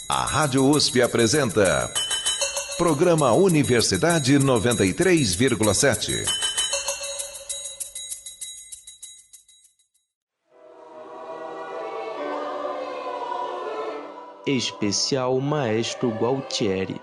A Rádio USP apresenta Programa Universidade 93,7. Especial Maestro Gualtieri.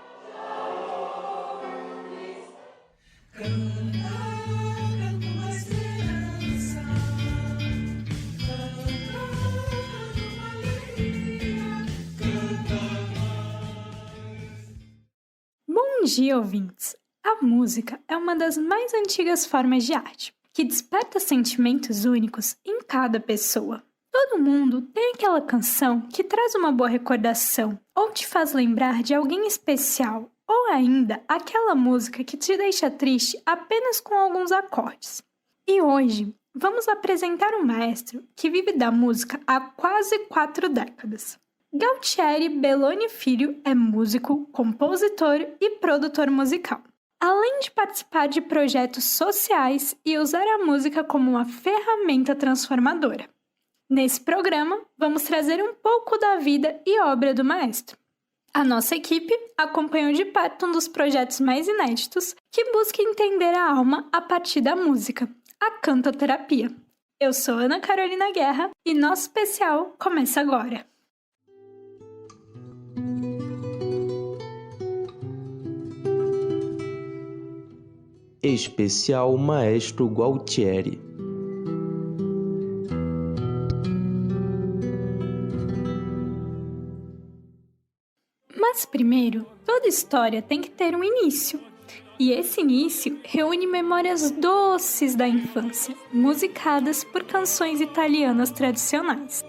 Bom dia, ouvintes! A música é uma das mais antigas formas de arte, que desperta sentimentos únicos em cada pessoa. Todo mundo tem aquela canção que traz uma boa recordação ou te faz lembrar de alguém especial, ou ainda aquela música que te deixa triste apenas com alguns acordes. E hoje vamos apresentar um maestro que vive da música há quase 4 décadas. Gualtieri Belloni Filho é músico, compositor e produtor musical. Além de participar de projetos sociais e usar a música como uma ferramenta transformadora. Nesse programa, vamos trazer um pouco da vida e obra do maestro. A nossa equipe acompanhou de perto um dos projetos mais inéditos que busca entender a alma a partir da música, a cantoterapia. Eu sou Ana Carolina Guerra e nosso especial começa agora. Especial Maestro Gualtieri. Mas primeiro, toda história tem que ter um início. E esse início reúne memórias doces da infância, musicadas por canções italianas tradicionais.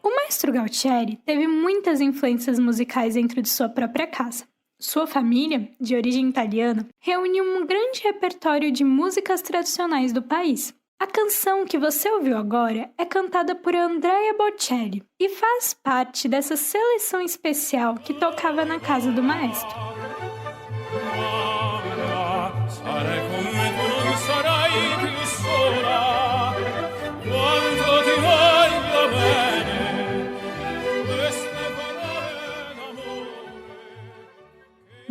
O maestro Gualtieri teve muitas influências musicais dentro de sua própria casa. Sua família, de origem italiana, reúne um grande repertório de músicas tradicionais do país. A canção que você ouviu agora é cantada por Andrea Bocelli e faz parte dessa seleção especial que tocava na casa do maestro.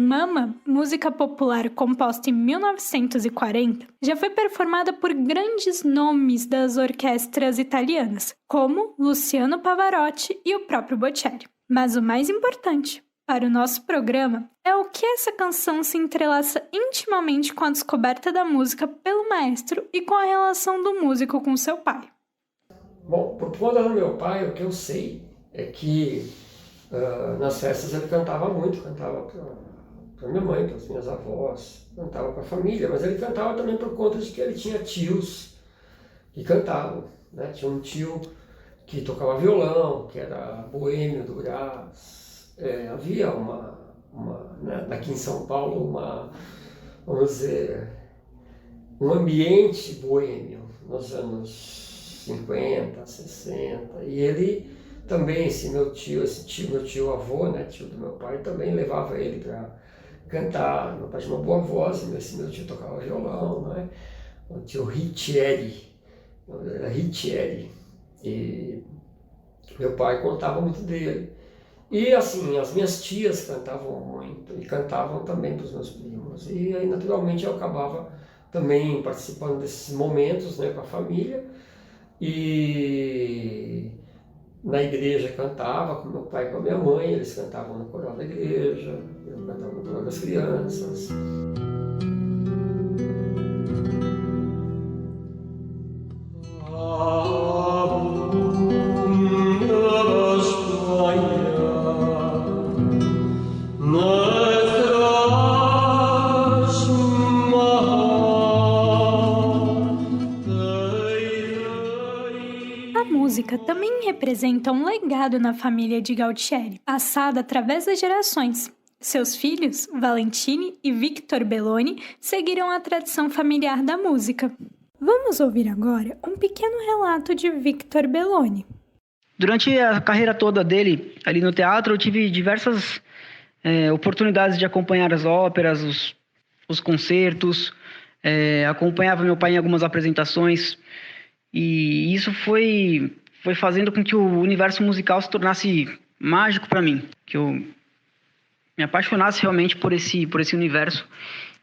Mama, música popular composta em 1940, já foi performada por grandes nomes das orquestras italianas, como Luciano Pavarotti e o próprio Bocelli. Mas o mais importante para o nosso programa é o que essa canção se entrelaça intimamente com a descoberta da música pelo maestro e com a relação do músico com seu pai. Bom, por conta do meu pai, o que eu sei é que nas festas ele cantava muito, cantava para minha mãe, para as minhas avós, cantava para a família, mas ele cantava também por conta de que ele tinha tios que cantavam, né? Tinha um tio que tocava violão, que era boêmio do Brás. Havia né, aqui em São Paulo, vamos dizer, um ambiente boêmio nos anos 50, 60, e ele também, esse meu tio avô, né, tio do meu pai, também levava ele para cantar. Meu pai tinha uma boa voz, esse meu tio tocava violão, né? O tio Riccieri, era Riccieri, e meu pai contava muito dele. E assim, as minhas tias cantavam muito, e cantavam também para os meus primos, e aí naturalmente eu acabava também participando desses momentos, né, com a família, e na igreja cantava com meu pai e com a minha mãe, eles cantavam no coral da igreja, eu cantava no coral das crianças. A música também representa um legado na família de Gualtieri, passada através das gerações. Seus filhos, Valentini e Victor Belloni, seguiram a tradição familiar da música. Vamos ouvir agora um pequeno relato de Victor Belloni. Durante a carreira toda dele ali no teatro, eu tive diversas oportunidades de acompanhar as óperas, os concertos, acompanhava meu pai em algumas apresentações, e isso foi fazendo com que o universo musical se tornasse mágico para mim, que eu me apaixonasse realmente por esse universo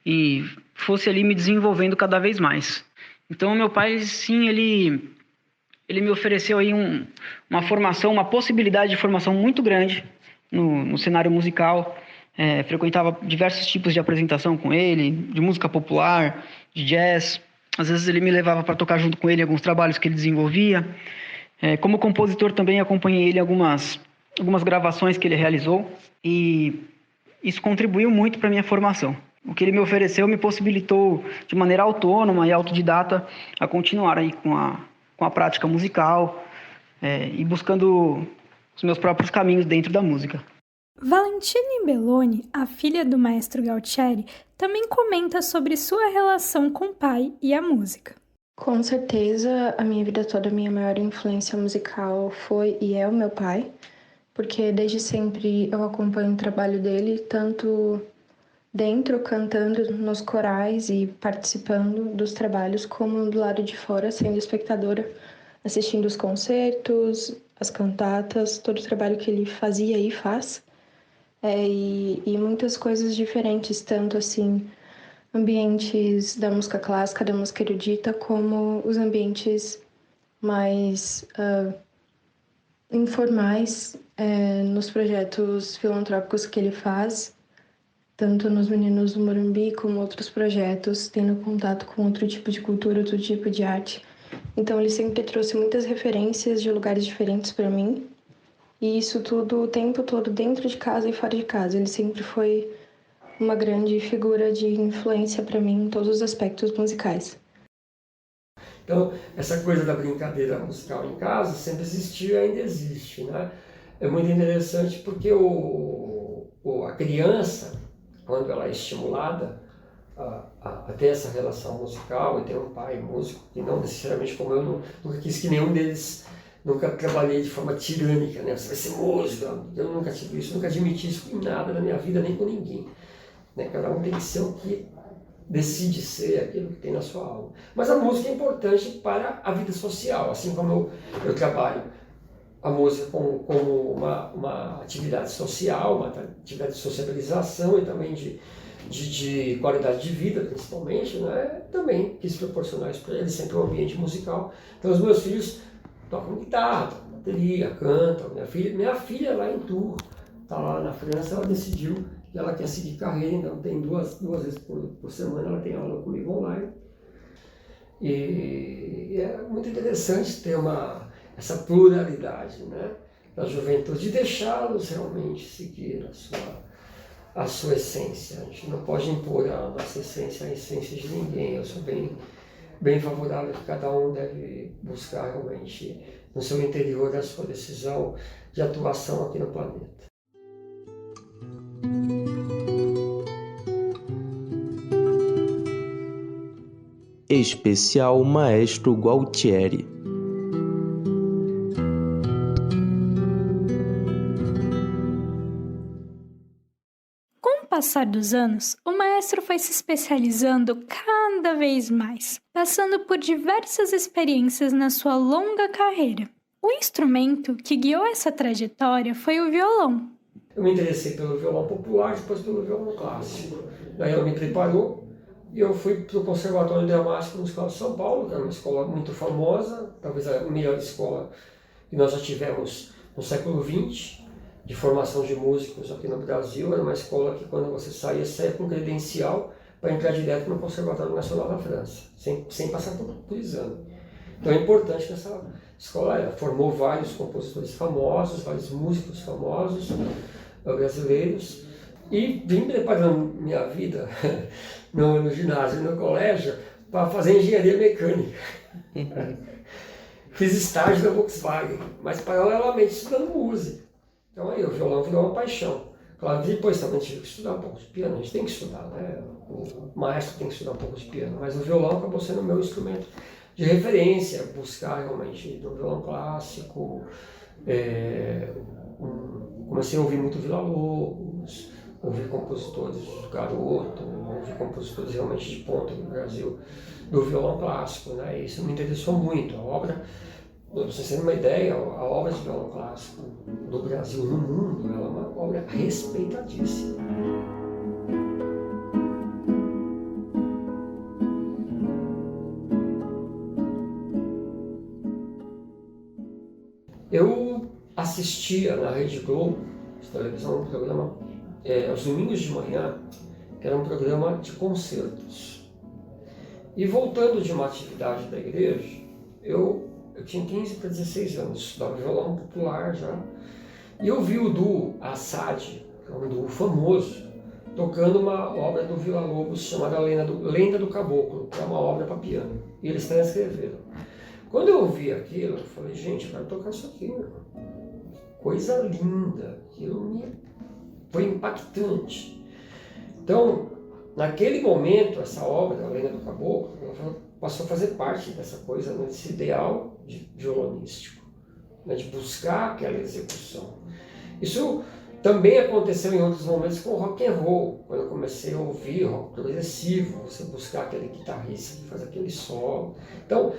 e fosse ali me desenvolvendo cada vez mais. Então, meu pai, sim, ele me ofereceu aí uma formação, uma possibilidade de formação muito grande no cenário musical. Frequentava diversos tipos de apresentação com ele, de música popular, de jazz. Às vezes ele me levava para tocar junto com ele em alguns trabalhos que ele desenvolvia. Como compositor também acompanhei ele em algumas gravações que ele realizou, e isso contribuiu muito para a minha formação. O que ele me ofereceu me possibilitou, de maneira autônoma e autodidata, a continuar aí com a prática musical e buscando os meus próprios caminhos dentro da música. Valentina Belloni, a filha do maestro Galtieri, também comenta sobre sua relação com o pai e a música. Com certeza, a minha vida toda, a minha maior influência musical foi e é o meu pai, porque desde sempre eu acompanho o trabalho dele, tanto dentro, cantando nos corais e participando dos trabalhos, como do lado de fora, sendo espectadora, assistindo os concertos, as cantatas, todo o trabalho que ele fazia e faz. E muitas coisas diferentes, tanto assim, ambientes da música clássica, da música erudita, como os ambientes mais informais nos projetos filantrópicos que ele faz, tanto nos Meninos do Morumbi como outros projetos, tendo contato com outro tipo de cultura, outro tipo de arte. Então ele sempre trouxe muitas referências de lugares diferentes para mim, e isso tudo o tempo todo dentro de casa e fora de casa. Ele sempre foi uma grande figura de influência para mim em todos os aspectos musicais. Então, essa coisa da brincadeira musical em casa sempre existiu e ainda existe, né? É muito interessante porque a criança, quando ela é estimulada a ter essa relação musical e ter um pai músico, e não necessariamente como eu, nunca quis que nenhum deles, nunca trabalhei de forma tirânica, né? Você vai ser músico, eu nunca tive isso, nunca admiti isso em nada da minha vida, nem com ninguém. Né? Cada um tem que ser o que decide ser, aquilo que tem na sua alma. Mas a música é importante para a vida social, assim como eu trabalho a música como uma atividade social, uma atividade de sociabilização e também de qualidade de vida, principalmente, né? Também quis proporcionar isso para eles, sempre um ambiente musical. Então os meus filhos tocam guitarra, tocam bateria, cantam. Minha filha lá em Tours, está lá na França, ela decidiu que ela quer seguir carreira, então tem duas vezes por semana ela tem aula comigo online. E é muito interessante ter essa pluralidade, né, da juventude, e deixá-los realmente seguir a sua essência. A gente não pode impor a nossa essência, a essência de ninguém. Eu sou bem favorável que cada um deve buscar realmente no seu interior a sua decisão de atuação aqui no planeta. Especial Maestro Gualtieri. Com o passar dos anos, o maestro foi se especializando cada vez mais, passando por diversas experiências na sua longa carreira. O instrumento que guiou essa trajetória foi o violão. Eu me interessei pelo violão popular, depois pelo violão clássico. Daí ela me preparou e eu fui para o Conservatório Dramático Musical de São Paulo, que era uma escola muito famosa, talvez a melhor escola que nós já tivemos no século XX, de formação de músicos aqui no Brasil. Era uma escola que, quando você saía com credencial para entrar direto no Conservatório Nacional da França, sem passar por exame. Então é importante que essa escola formou vários compositores famosos, vários músicos famosos brasileiros, e vim preparando minha vida no ginásio e no colégio para fazer engenharia mecânica. Fiz estágio na Volkswagen, mas paralelamente estudando música. Então aí o violão virou uma paixão. Claro, depois também tive que estudar um pouco de piano, a gente tem que estudar, né? O maestro tem que estudar um pouco de piano, mas o violão acabou sendo o meu instrumento de referência, buscar realmente no violão clássico. Comecei a ouvir muito Villa-Lobos, ouvi compositores do Garoto, ouvi compositores realmente de ponta no Brasil, do violão clássico, né? Isso me interessou muito. A obra, para vocês terem uma ideia, a obra de violão clássico do Brasil no mundo, ela é uma obra respeitadíssima. Eu assistia na Rede Globo de televisão um programa aos domingos de manhã, que era um programa de concertos. E voltando de uma atividade da igreja, eu tinha 15 para 16 anos, estudava violão popular já, e eu vi o duo Assad, que é um duo famoso, tocando uma obra do Villa-Lobos chamada Lenda do Caboclo, que é uma obra para piano, e eles transcreveram. Quando eu ouvi aquilo, eu falei, gente, eu quero tocar isso aqui, meu irmão. Coisa linda, aquilo foi impactante. Então, naquele momento, essa obra, A Lenda do Caboclo, ela passou a fazer parte dessa coisa, desse ideal violonístico, né, de buscar aquela execução. Isso também aconteceu em outros momentos com o rock and roll, quando eu comecei a ouvir rock progressivo, você buscar aquele guitarrista que faz aquele solo. Então,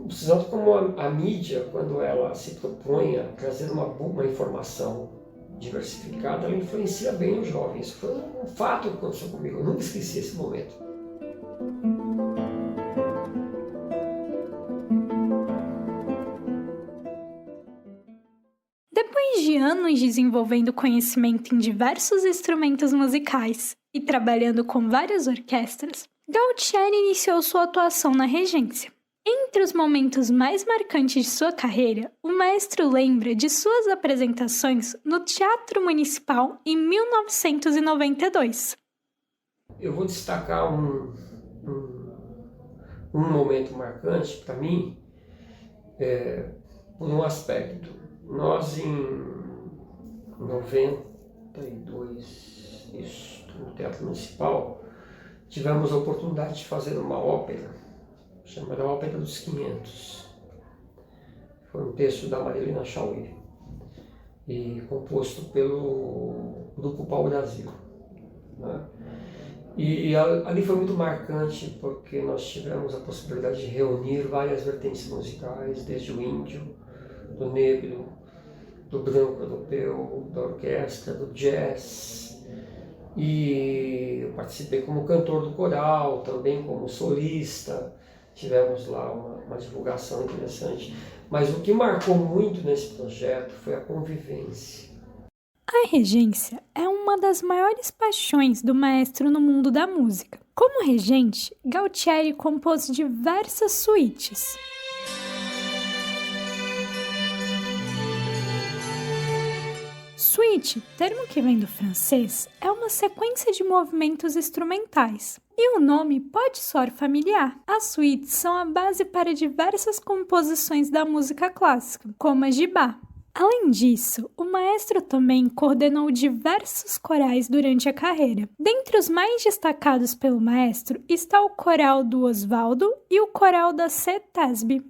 precisando como a mídia, quando ela se propõe a trazer uma informação diversificada, ela influencia bem os jovens. Isso foi um fato que aconteceu comigo, eu nunca esqueci esse momento. Depois de anos desenvolvendo conhecimento em diversos instrumentos musicais e trabalhando com várias orquestras, Gautieri iniciou sua atuação na regência. Entre os momentos mais marcantes de sua carreira, o maestro lembra de suas apresentações no Teatro Municipal em 1992. Eu vou destacar um momento marcante para mim, por um aspecto. Nós, em 92, no Teatro Municipal, tivemos a oportunidade de fazer uma ópera, chamada Ópera dos 500. Foi um texto da Marilina Chauí e composto pelo Grupo Pau Brasil, né? E ali foi muito marcante porque nós tivemos a possibilidade de reunir várias vertentes musicais, desde o índio, do negro, do branco europeu, da orquestra, do jazz. E eu participei como cantor do coral, também como solista. Tivemos lá uma divulgação interessante. Mas o que marcou muito nesse projeto foi a convivência. A regência é uma das maiores paixões do maestro no mundo da música. Como regente, Gautieri compôs diversas suítes. Suite, termo que vem do francês, é uma sequência de movimentos instrumentais. E o nome pode soar familiar. As suítes são a base para diversas composições da música clássica, como as de Bach. Além disso, o maestro também coordenou diversos corais durante a carreira. Dentre os mais destacados pelo maestro está o coral do Osvaldo e o coral da CETESB.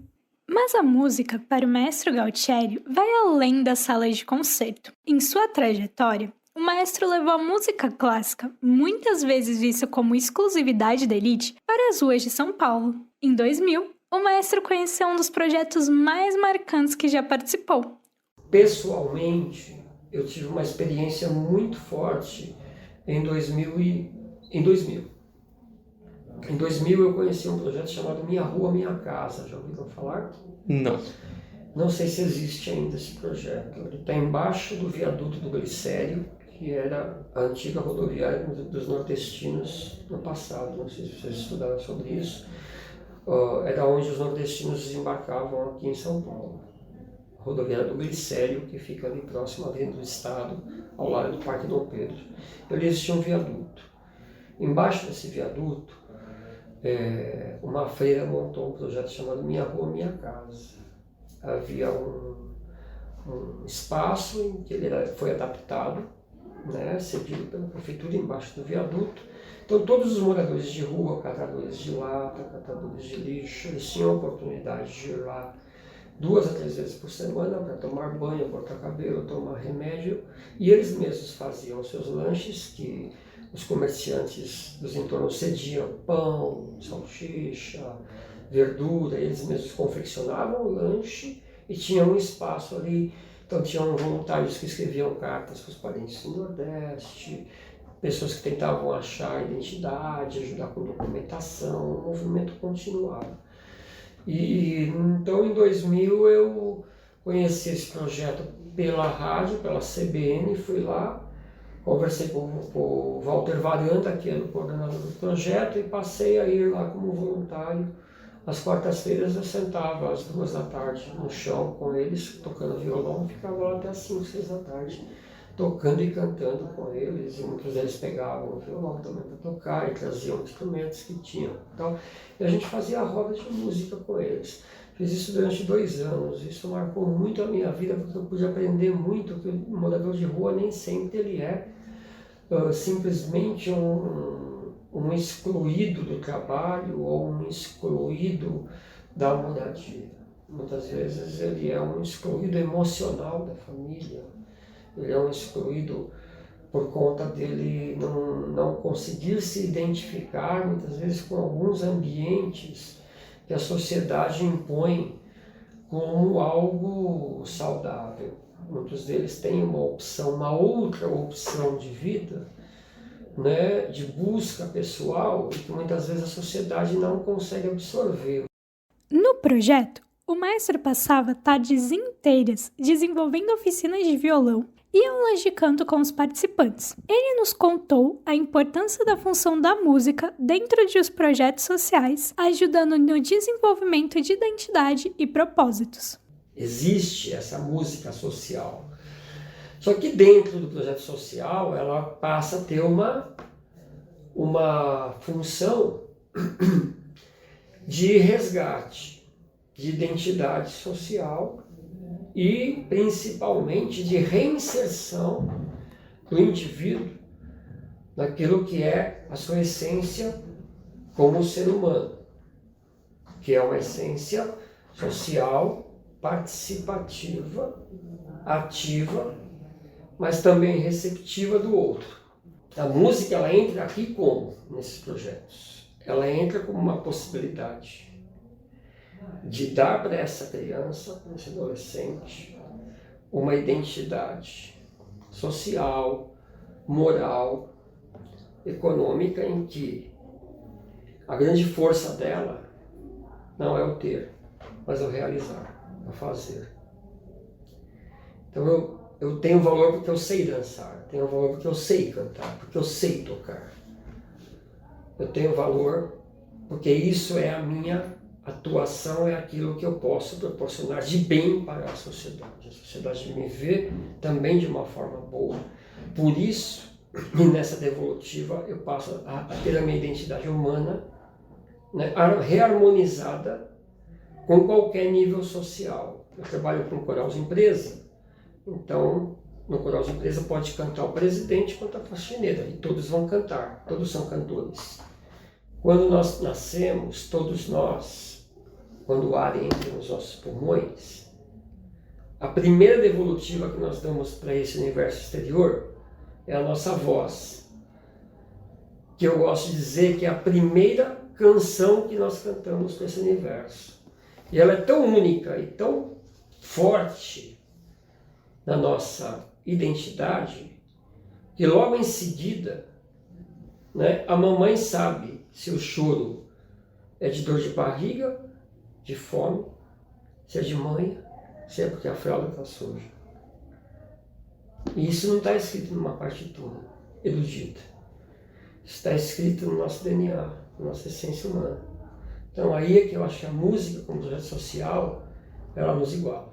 Mas a música, para o maestro Gautieri, vai além da sala de concerto. Em sua trajetória, o maestro levou a música clássica, muitas vezes vista como exclusividade da elite, para as ruas de São Paulo. Em 2000, o maestro conheceu um dos projetos mais marcantes que já participou. Pessoalmente, eu tive uma experiência muito forte em 2000. Em 2000 eu conheci um projeto chamado Minha Rua, Minha Casa. Já ouviram falar? Não. Não sei se existe ainda esse projeto. Ele está embaixo do viaduto do Glicério, que era a antiga rodoviária dos nordestinos no passado. Não sei se vocês estudaram sobre isso. Era onde os nordestinos desembarcavam aqui em São Paulo. A rodoviária do Glicério, que fica ali próximo à Avenida do Estado, ao lado do Parque Dom Pedro. Ali existia um viaduto. Embaixo desse viaduto, uma freira montou um projeto chamado Minha Rua, Minha Casa. Havia um espaço em que ele foi adaptado, né, cedido pela prefeitura embaixo do viaduto. Então todos os moradores de rua, catadores de lata, catadores de lixo, eles tinham a oportunidade de ir lá 2 a 3 vezes por semana para tomar banho, cortar cabelo, tomar remédio, e eles mesmos faziam seus lanches, que os comerciantes dos entornos cediam pão, salsicha, verdura, eles mesmos confeccionavam o lanche e tinham um espaço ali. Então tinham voluntários que escreviam cartas para os parentes do Nordeste, pessoas que tentavam achar identidade, ajudar com documentação, o movimento continuava. E então em 2000 eu conheci esse projeto pela rádio, pela CBN, fui lá, conversei com o Walter Varanda, que era o coordenador do projeto, e passei a ir lá como voluntário. Às quartas-feiras eu sentava às 2 da tarde no chão com eles, tocando violão, ficava lá até às 5, 6 da tarde, tocando e cantando com eles, e muitos deles pegavam o violão também para tocar e traziam instrumentos que tinham. Então, e a gente fazia a roda de música com eles. Fiz isso durante 2 anos, isso marcou muito a minha vida, porque eu pude aprender muito que o morador de rua nem sempre ele é simplesmente um excluído do trabalho ou um excluído da moradia. Muitas vezes ele é um excluído emocional da família, ele é um excluído por conta dele não conseguir se identificar, muitas vezes, com alguns ambientes que a sociedade impõe como algo saudável. Muitos deles têm uma outra opção de vida, né, de busca pessoal, e que muitas vezes a sociedade não consegue absorver. No projeto, o maestro passava tardes inteiras desenvolvendo oficinas de violão e aulas de canto com os participantes. Ele nos contou a importância da função da música dentro de os projetos sociais, ajudando no desenvolvimento de identidade e propósitos. Existe essa música social. Só que dentro do projeto social, ela passa a ter uma função de resgate, de identidade social e, principalmente, de reinserção do indivíduo naquilo que é a sua essência como ser humano, que é uma essência social, participativa, ativa, mas também receptiva do outro. A música, ela entra aqui como nesses projetos? Ela entra como uma possibilidade de dar para essa criança, para esse adolescente, uma identidade social, moral, econômica, em que a grande força dela não é o ter, mas é o realizar, é o fazer. Então eu tenho valor porque eu sei dançar, tenho valor porque eu sei cantar, porque eu sei tocar. Eu tenho valor porque isso é a minha atuação, é aquilo que eu posso proporcionar de bem para a sociedade. A sociedade me vê também de uma forma boa. Por isso, nessa devolutiva, eu passo a ter a minha identidade humana, né, reharmonizada com qualquer nível social. Eu trabalho com coral de empresa, então no coral de empresa pode cantar o presidente quanto a faxineira, e todos vão cantar, todos são cantores. Quando nós nascemos, todos nós, quando o ar entra nos nossos pulmões, a primeira devolutiva que nós damos para esse universo exterior é a nossa voz, que eu gosto de dizer que é a primeira canção que nós cantamos para esse universo. E ela é tão única e tão forte na nossa identidade, que logo em seguida, né, a mamãe sabe se o choro é de dor de barriga, de fome, se é de manha, se é porque a fralda está suja. E isso não está escrito numa partitura erudita. Está escrito no nosso DNA, na nossa essência humana. Então aí é que eu acho que a música, como projeto social, ela nos iguala.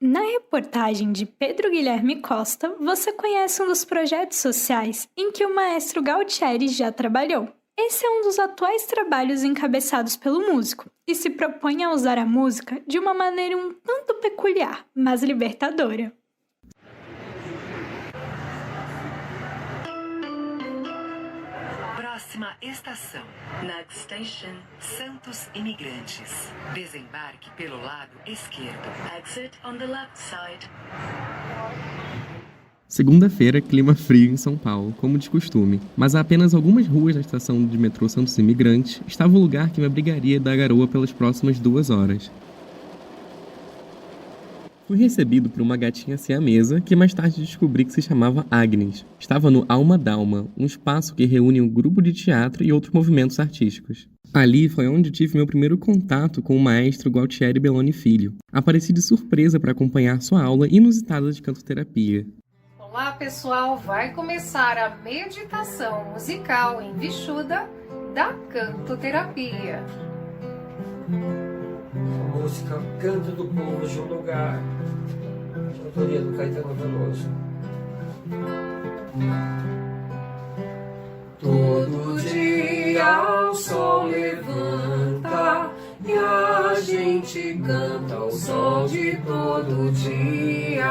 Na reportagem de Pedro Guilherme Costa, você conhece um dos projetos sociais em que o maestro Galtieri já trabalhou. Esse é um dos atuais trabalhos encabeçados pelo músico e se propõe a usar a música de uma maneira um tanto peculiar, mas libertadora. Próxima estação, Next Station, Santos Imigrantes. Desembarque pelo lado esquerdo. Exit on the left side. Segunda-feira, clima frio em São Paulo, como de costume. Mas a apenas algumas ruas da estação de metrô Santos Imigrantes estava o lugar que me abrigaria da garoa pelas próximas 2 horas. Fui recebido por uma gatinha siamesa que mais tarde descobri que se chamava Agnes. Estava no Alma Dalma, um espaço que reúne um grupo de teatro e outros movimentos artísticos. Ali foi onde tive meu primeiro contato com o maestro Gualtieri Belloni Filho. Apareci de surpresa para acompanhar sua aula inusitada de cantoterapia. Olá pessoal, vai começar a meditação musical em Vishuddha da cantoterapia. A música Canto do Povo de um Lugar, de autoria do Caetano Veloso. Todo dia o sol levanta e a gente canta o sol de todo dia.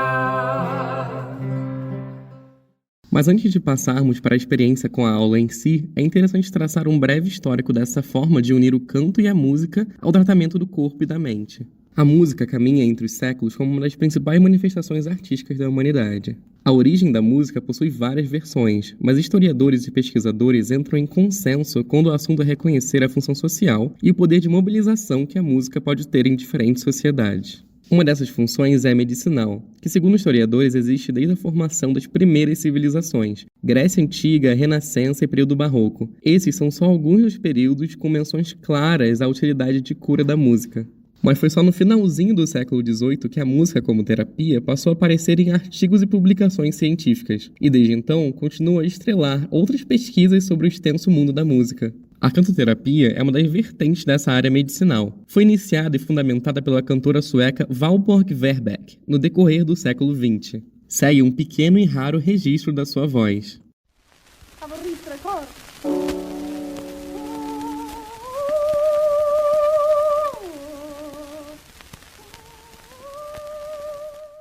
Mas antes de passarmos para a experiência com a aula em si, é interessante traçar um breve histórico dessa forma de unir o canto e a música ao tratamento do corpo e da mente. A música caminha entre os séculos como uma das principais manifestações artísticas da humanidade. A origem da música possui várias versões, mas historiadores e pesquisadores entram em consenso quando o assunto é reconhecer a função social e o poder de mobilização que a música pode ter em diferentes sociedades. Uma dessas funções é medicinal, que segundo historiadores existe desde a formação das primeiras civilizações, Grécia Antiga, Renascença e período Barroco. Esses são só alguns dos períodos com menções claras à utilidade de cura da música. Mas foi só no finalzinho do século XVIII que a música como terapia passou a aparecer em artigos e publicações científicas, e desde então continua a estrelar outras pesquisas sobre o extenso mundo da música. A cantoterapia é uma das vertentes dessa área medicinal. Foi iniciada e fundamentada pela cantora sueca Valborg Verbeck no decorrer do século XX. Segue um pequeno e raro registro da sua voz.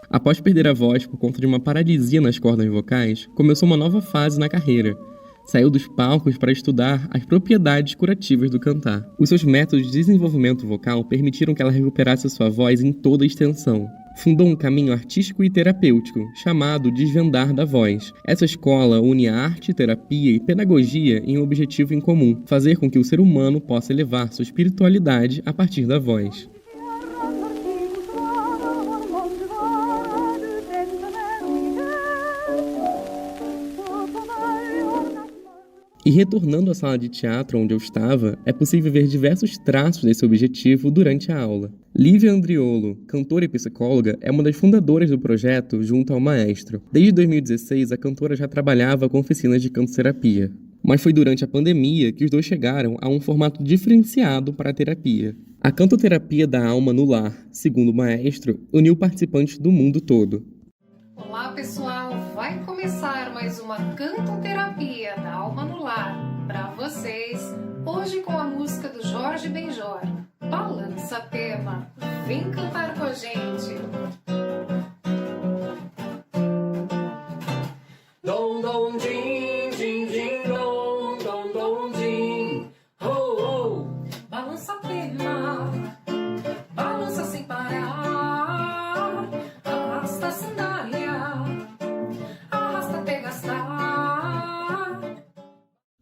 Após perder a voz por conta de uma paralisia nas cordas vocais, começou uma nova fase na carreira. Saiu dos palcos para estudar as propriedades curativas do cantar. Os seus métodos de desenvolvimento vocal permitiram que ela recuperasse sua voz em toda a extensão. Fundou um caminho artístico e terapêutico, chamado Desvendar da Voz. Essa escola une a arte, terapia e pedagogia em um objetivo em comum: fazer com que o ser humano possa elevar sua espiritualidade a partir da voz. E retornando à sala de teatro onde eu estava, é possível ver diversos traços desse objetivo durante a aula. Lívia Andriolo, cantora e psicóloga, é uma das fundadoras do projeto junto ao maestro. Desde 2016, a cantora já trabalhava com oficinas de cantoterapia. Mas foi durante a pandemia que os dois chegaram a um formato diferenciado para a terapia. A cantoterapia da alma no lar, segundo o maestro, uniu participantes do mundo todo. Olá pessoal, vai começar mais uma cantoterapia da alma no lar para vocês, hoje com a música do Jorge Benjor, Balança Pema. Vem cantar com a gente. Dom, dom, din, din, din, dom, dom, dom, din, oh, oh. Balança Pema, balança sem parar, arrasta a sandália, arrasta até gastar.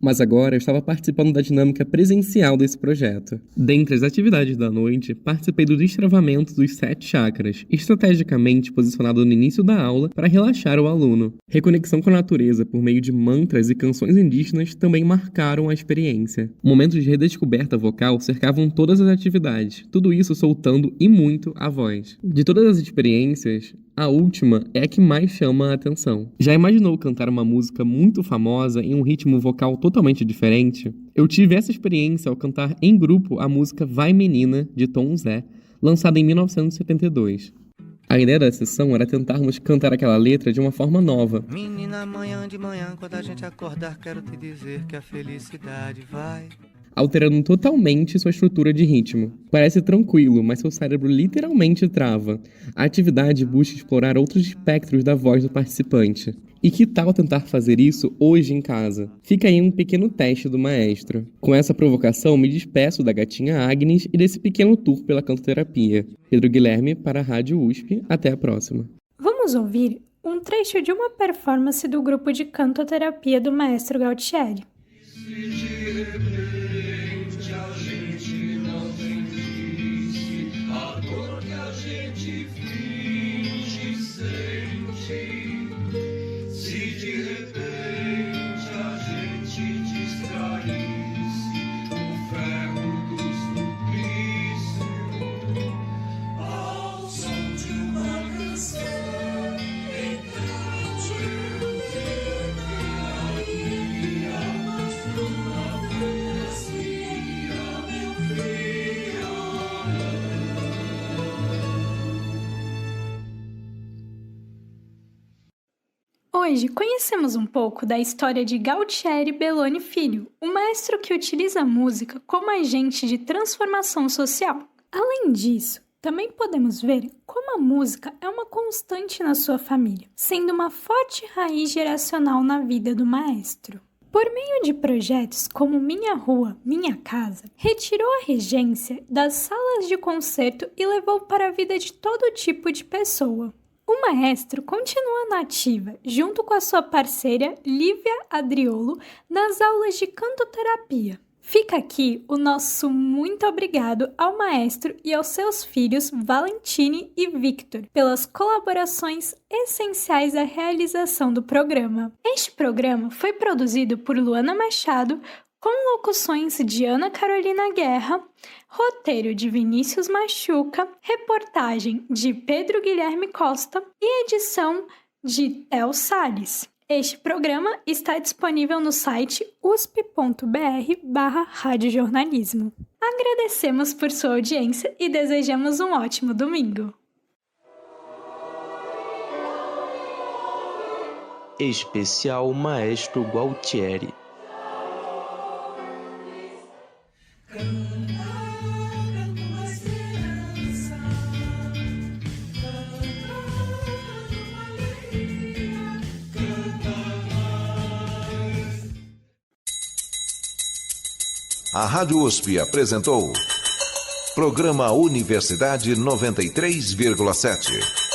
Mas agora eu estava participando da dinâmica presencial desse projeto. Dentre as atividades da noite, participei do destravamento dos 7 chakras, estrategicamente posicionado no início da aula para relaxar o aluno. Reconexão com a natureza por meio de mantras e canções indígenas também marcaram a experiência. Momentos de redescoberta vocal cercavam todas as atividades, tudo isso soltando e muito a voz. De todas as experiências, a última é a que mais chama a atenção. Já imaginou cantar uma música muito famosa em um ritmo vocal totalmente diferente? Eu tive essa experiência ao cantar em grupo a música Vai Menina, de Tom Zé, lançada em 1972. A ideia da sessão era tentarmos cantar aquela letra de uma forma nova. Menina, amanhã de manhã, quando a gente acordar, quero te dizer que a felicidade vai... Alterando totalmente sua estrutura de ritmo. Parece tranquilo, mas seu cérebro literalmente trava. A atividade busca explorar outros espectros da voz do participante. E que tal tentar fazer isso hoje em casa? Fica aí um pequeno teste do maestro. Com essa provocação, me despeço da gatinha Agnes e desse pequeno tour pela cantoterapia. Pedro Guilherme para a Rádio USP. Até a próxima. Vamos ouvir um trecho de uma performance do grupo de cantoterapia do maestro Gautieri. Hoje conhecemos um pouco da história de Gautieri Belloni Filho, um maestro que utiliza a música como agente de transformação social. Além disso, também podemos ver como a música é uma constante na sua família, sendo uma forte raiz geracional na vida do maestro. Por meio de projetos como Minha Rua, Minha Casa, retirou a regência das salas de concerto e levou para a vida de todo tipo de pessoa. O maestro continua na ativa, junto com a sua parceira Lívia Adriolo, nas aulas de cantoterapia. Fica aqui o nosso muito obrigado ao maestro e aos seus filhos Valentine e Victor pelas colaborações essenciais à realização do programa. Este programa foi produzido por Luana Machado, com locuções de Ana Carolina Guerra, roteiro de Vinícius Machuca, reportagem de Pedro Guilherme Costa e edição de Theo Salles. Este programa está disponível no site usp.br/radiojornalismo. Agradecemos por sua audiência e desejamos um ótimo domingo. Especial Maestro Gualtieri. A Rádio USP apresentou Programa Universidade 93,7.